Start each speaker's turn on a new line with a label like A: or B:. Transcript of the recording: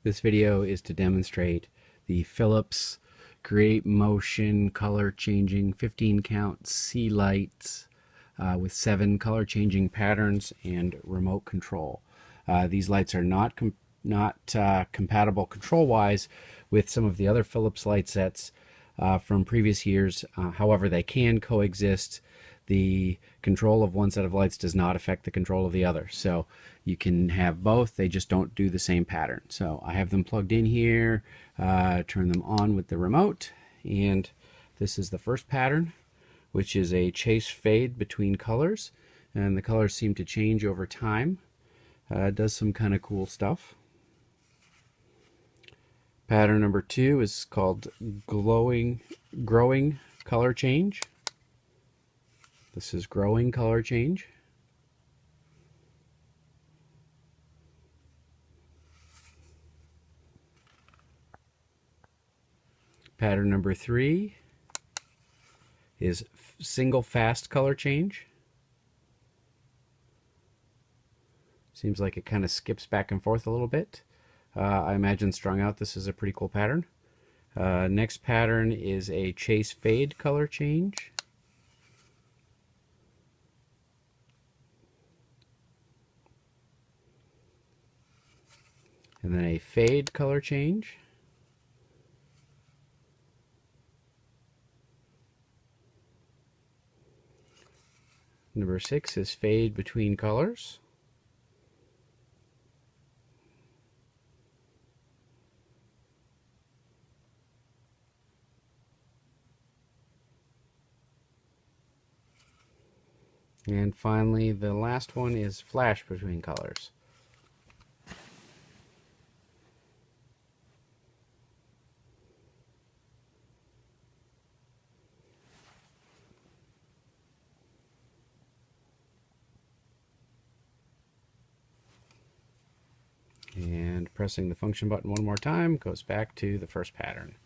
A: This video is to demonstrate the Philips Create Motion color changing 15 count C lights with 7 color changing patterns and remote control. These lights are not compatible control wise with some of the other Philips light sets from previous years. However, they can coexist. The control of one set of lights does not affect the control of the other. So you can have both, they just don't do the same pattern. So I have them plugged in here, turn them on with the remote, and this is the first pattern, which is a chase fade between colors, and the colors seem to change over time. It does some kind of cool stuff. Pattern number 2 is called growing color change. This is growing color change. Pattern number 3 is single fast color change. Seems like it kind of skips back and forth a little bit. I imagine strung out this is a pretty cool pattern. Next pattern is a chase fade color change. And then a fade color change. Number 6 is fade between colors. And finally, the last one is flash between colors. And pressing the function button one more time goes back to the first pattern.